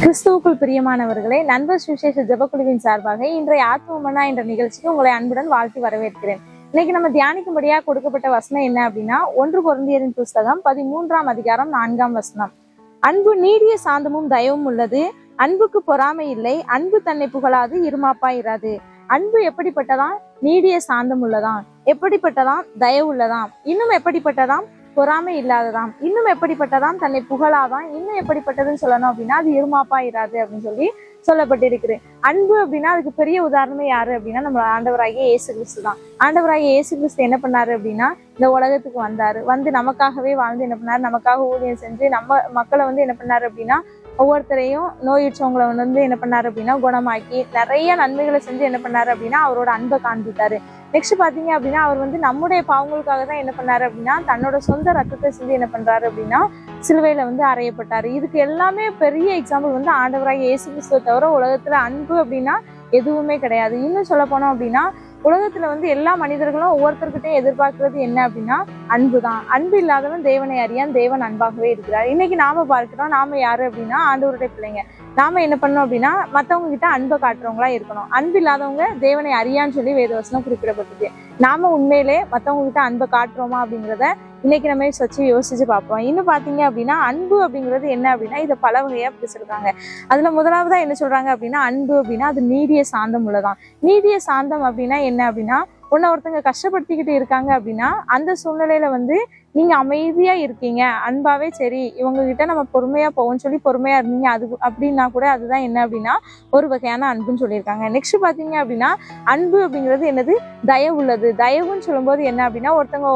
கிறிஸ்துவுக்குள் பிரியமானவர்களே, நண்பர் சுவிசேஷ ஜெபக்குழுவின் சார்பாக இன்றைய ஆத்மமன்னா என்ற நிகழ்ச்சிக்கு உங்களை அன்புடன் வாழ்த்தி வரவேற்கிறேன். இன்னைக்கு நம்ம தியானிக்கும்படியா கொடுக்கப்பட்ட வசனம் என்ன அப்படின்னா, 1 கொரிந்தியரின் புஸ்தகம் 13ஆம் அதிகாரம் 4ஆம் வசனம். அன்பு நீடிய சாந்தமும் தயவும் உள்ளது, அன்புக்கு பொறாமை இல்லை, அன்பு தன்னை புகழாது இருமாப்பாயிராது. அன்பு எப்படிப்பட்டதாம்? நீடிய சாந்தம் உள்ளதாம். எப்படிப்பட்டதாம்? தயவு உள்ளதாம். இன்னும் எப்படிப்பட்டதாம்? பொறாமை இல்லாததாம். இன்னும் எப்படிப்பட்டதாம்? தன்னை புகழாதான். இன்னும் எப்படிப்பட்டதுன்னு சொல்லணும் அப்படின்னா, அது இருமாப்பா இராது அப்படின்னு சொல்லி சொல்லப்பட்டிருக்கு. அன்பு அப்படின்னா அதுக்கு பெரிய உதாரணமே யாரு அப்படின்னா, நம்ம ஆண்டவராகிய இயேசு கிறிஸ்து தான். ஆண்டவராகிய இயேசு கிறிஸ்து என்ன பண்ணாரு அப்படின்னா, இந்த உலகத்துக்கு வந்தாரு. வந்து நமக்காகவே வாழ்ந்து என்ன பண்ணாரு, நமக்காக ஊழியம் செஞ்சு நம்ம மக்களை வந்து என்ன பண்ணாரு அப்படின்னா, ஒவ்வொருத்தரையும் நோயுற்றவங்களை வந்து என்ன பண்ணாரு அப்படின்னா குணமாக்கி நிறைய நன்மைகளை செஞ்சு என்ன பண்ணாரு அப்படின்னா அவரோட அன்பை காண்பித்தாரு. நெக்ஸ்ட் பாத்தீங்க அப்படின்னா, அவர் வந்து நம்முடைய பாவங்களுக்காக தான் என்ன பண்ணாரு அப்படின்னா, தன்னோட சொந்த ரத்தத்தை செஞ்சு என்ன பண்றாரு அப்படின்னா சிலுவையில வந்து அறையப்பட்டாரு. இதுக்கு எல்லாமே பெரிய எக்ஸாம்பிள் வந்து ஆண்டவராகிய இயேசு கிறிஸ்துவை தவிர உலகத்துல அன்பு அப்படின்னா எதுவுமே கிடையாது. இன்னும் சொல்ல போனோம் அப்படின்னா, உலகத்துல வந்து எல்லா மனிதர்களும் ஒவ்வொருத்தர்கிட்டையும் எதிர்பார்க்கறது என்ன அப்படின்னா அன்பு தான். அன்பு இல்லாதவன் தேவனை அறியான், தேவன் அன்பாகவே இருக்கிறார். இன்னைக்கு நாம பார்க்கிறோம், நாம யாரு அப்படின்னா ஆண்டவருடைய பிள்ளைங்க. நாம என்ன பண்ணோம் அப்படின்னா மத்தவங்க கிட்ட அன்பை காட்டுறவங்களா இருக்கணும். அன்பு இல்லாதவங்க தேவனை அறியான்னு சொல்லி வேதவசனம் குறிப்பிடப்பட்டது. நாம உண்மையிலே மத்தவங்க கிட்ட அன்பை காட்டுறோமா அப்படிங்கிறத இன்னைக்கு நம்ம வச்சு யோசிச்சு பார்ப்போம். இன்னும் பாத்தீங்க அப்படின்னா, அன்பு அப்படிங்கிறது என்ன அப்படின்னா இதை பல வகையா பிரிச்சிருக்காங்க. அதுல முதலாவதா என்ன சொல்றாங்க அப்படின்னா, அன்பு அப்படின்னா அது நீடிய சாந்தம் உள்ளதான். நீடிய சாந்தம் அப்படின்னா என்ன அப்படின்னா, ஒருத்தங்க கஷ்டப்படுத்திக்கிட்டு இருக்காங்க அப்படின்னா அந்த சூழ்நிலையில வந்து நீங்க அமைதியா இருக்கீங்க, அன்பாவே சரி இவங்க கிட்ட நம்ம பொறுமையா போவோம்னு சொல்லி பொறுமையா இருந்தீங்க, அது அப்படின்னா கூட அதுதான் என்ன அப்படின்னா ஒரு வகையான அன்புன்னு சொல்லியிருக்காங்க. நெக்ஸ்ட் பாத்தீங்க அப்படின்னா, அன்பு அப்படிங்கிறது என்னது? தயவு உள்ளது. தயவுன்னு சொல்லும்போது என்ன அப்படின்னா, ஒருத்தவங்க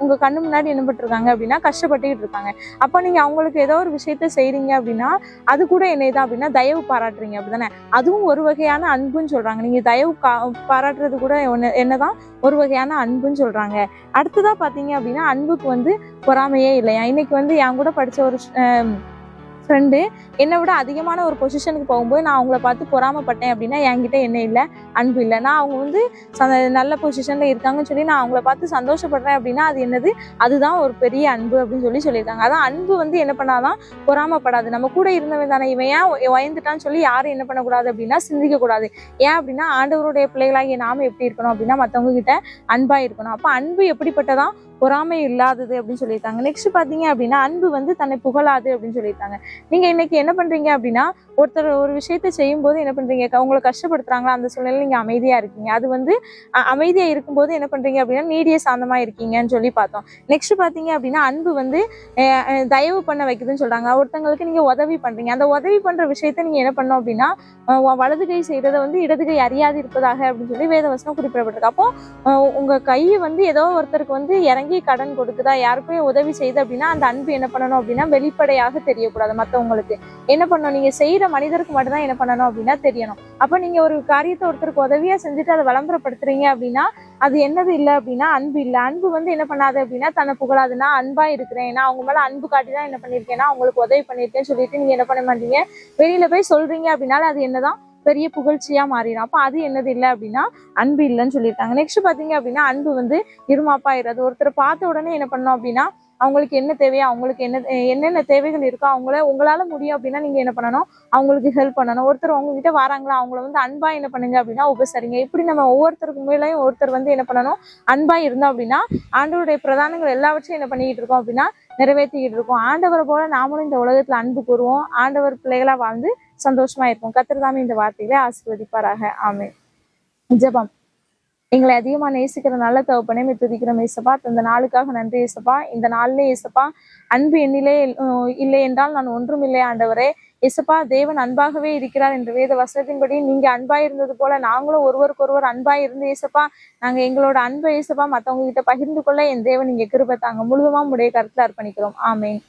உங்க கண்ணு முன்னாடி என்ன பண்ணிருக்காங்க அப்படின்னா கஷ்டப்பட்டுக்கிட்டு இருக்காங்க. அப்ப நீங்க அவங்களுக்கு ஏதோ ஒரு விஷயத்த செய்றீங்க அப்படின்னா அது கூட என்னதான் அப்படின்னா தயவு பாராட்டுறீங்க அப்படிதானே? அதுவும் ஒரு வகையான அன்புன்னு சொல்றாங்க. நீங்க தயவு பாராட்டுறது கூட என்னதான் ஒரு வகையான அன்புன்னு சொல்றாங்க. அடுத்ததா பாத்தீங்க அப்படின்னா, அன்புக்கு வந்து பொறாமையே இல்லையா. இன்னைக்கு வந்து என் கூட படிச்ச ஒரு ஃப்ரெண்டு என்னை விட அதிகமான ஒரு பொசிஷனுக்கு போகும்போது நான் அவங்கள பார்த்து பொறாமப்பட்டேன் அப்படின்னா என்கிட்ட என்ன இல்லை, அன்பு இல்லை. நான் அவங்க வந்து நல்ல பொசிஷன்ல இருக்காங்கன்னு சொல்லி நான் அவங்கள பார்த்து சந்தோஷப்படுறேன் அப்படின்னா அது என்னது? அதுதான் ஒரு பெரிய அன்பு அப்படின்னு சொல்லியிருக்காங்க. அதான் அன்பு வந்து என்ன பண்ணாதான் பொறாமப்படாது. நம்ம கூட இருந்தவன் தானே இவன் ஏன் வயந்துட்டான்னு சொல்லி யாரும் என்ன பண்ணக்கூடாது அப்படின்னா சிந்திக்க கூடாது. ஏன் அப்படின்னா ஆண்டவருடைய பிள்ளைகளாகிய நாம எப்படி இருக்கணும் அப்படின்னா மற்றவங்க கிட்ட அன்பா இருக்கணும். அப்ப அன்பு எப்படிப்பட்டதான்? பொறாமை இல்லாதது அப்படின்னு சொல்லியிருக்காங்க. நெக்ஸ்ட் பாத்தீங்க அப்படின்னா, அன்பு வந்து தன்னை புகழாது அப்படின்னு சொல்லியிருக்காங்க. நீங்க இன்னைக்கு என்ன பண்றீங்க அப்படின்னா, ஒருத்தர் ஒரு விஷயத்த செய்யும் போது என்ன பண்றீங்க, உங்களை கஷ்டப்படுத்துறாங்களா அந்த சூழ்நிலையில நீங்க அமைதியா இருக்கீங்க. அது வந்து அமைதியா இருக்கும்போது என்ன பண்றீங்க அப்படின்னா நீடிய சாந்தமா இருக்கீங்கன்னு சொல்லி பார்த்தோம். நெக்ஸ்ட் பாத்தீங்க அப்படின்னா, அன்பு வந்து தயவு பண்ண வைக்குதுன்னு சொல்றாங்க. ஒருத்தங்களுக்கு நீங்க உதவி பண்றீங்க, அந்த உதவி பண்ற விஷயத்த நீங்க என்ன பண்ணோம் அப்படின்னா வலது கை செய்யறத வந்து இடது கை அறியாது இருப்பதாக அப்படின்னு சொல்லி வேதவசனம் குறிப்பிடப்பட்டிருக்கு. அப்போ உங்க கையை வந்து ஏதோ ஒருத்தருக்கு வந்து இறங்கி கடன் கொடுக்குதா, யாருக்கும் உதவி செய்யுது அப்படின்னா அந்த அன்பு என்ன பண்ணணும் அப்படின்னா வெளிப்படையாக தெரியக்கூடாது. மற்றவங்களுக்கு என்ன பண்ணணும், நீங்க செய்யற மனிதருக்கு மட்டும்தான் என்ன பண்ணணும் அப்படின்னா தெரியணும். அப்ப நீங்க ஒரு காரியத்தை ஒருத்தருக்கு உதவியா செஞ்சுட்டு அதை விளம்பரப்படுத்துறீங்க அப்படின்னா அது என்னது இல்லை அப்படின்னா அன்பு இல்லை. அன்பு வந்து என்ன பண்ணாது அப்படின்னா தன்னை புகழாது. நான் அன்பா இருக்கிறேன், நான் அவங்க மேல அன்பு காட்டி தான் என்ன பண்ணிருக்கேன்னா அவங்களுக்கு உதவி பண்ணிருக்கேன்னு சொல்லிட்டு நீங்க என்ன பண்ண மாட்டீங்க, வெளியில போய் சொல்றீங்க அப்படின்னால அது என்னதான் பெரிய புகழ்ச்சியா மாறிடும். அப்ப அது என்னது இல்லை அப்படின்னா அன்பு இல்லைன்னு சொல்லியிருக்காங்க. நெக்ஸ்ட் பாத்தீங்க அப்படின்னா, அன்பு வந்து இருமாப்பாயிராது. ஒருத்தரை பார்த்த உடனே என்ன பண்ணோம் அப்படின்னா அவங்களுக்கு என்ன தேவையோ, அவங்களுக்கு என்னென்ன தேவைகள் இருக்கோ உங்களால முடியும் அப்படின்னா நீங்க என்ன பண்ணணும், அவங்களுக்கு ஹெல்ப் பண்ணணும். ஒருத்தர் உங்ககிட்ட வராங்களா அவங்கள வந்து அன்பா என்ன பண்ணுங்க அப்படின்னா உபசரிங்க. இப்படி நம்ம ஒவ்வொருத்தருக்கு மேலேயும் ஒருத்தர் வந்து என்ன பண்ணணும், அன்பா இருந்தோம் அப்படின்னா ஆண்டவருடைய பிரதானங்கள் எல்லாவற்றையும் என்ன பண்ணிக்கிட்டு இருக்கோம் அப்படின்னா நிறைவேற்றிக்கிட்டு இருக்கோம். ஆண்டவரை போல நாமளும் இந்த உலகத்துல அன்பு கூறுவோம், ஆண்டவர் பிள்ளைகளா வாழ்ந்து சந்தோஷமா இருக்கும். கர்த்தர் தாமே இந்த வார்த்தைகளை ஆசீர்வதிப்பாராக. ஆமென். ஜெபம். எங்களை அதிகமா நேசிக்கிற நல்ல தகப்பனே துதிக்கிறோம் ஏசப்பா. இந்த நாளுக்காக நன்றி ஏசப்பா. இந்த நாளிலே ஏசப்பா அன்பு என்னிலே இல்லை என்றால் நான் ஒன்றும் இல்லை ஆண்டவரே. ஏசப்பா தேவன் அன்பாகவே இருக்கிறார் என்ற வேத வசனத்தின்படி நீங்க அன்பாய் இருந்தது போல நாங்களும் ஒருவருக்கு ஒருவர் அன்பாய் இருந்து ஏசப்பா நாங்க எங்களோட அன்பை ஏசப்பா மற்றவங்க கிட்ட பகிர்ந்து கொள்ள என் தேவன் நீங்க கிருபை தாங்க. முழுவதுமா உடைய கருத்துல அர்ப்பணிக்கிறோம். ஆமென்.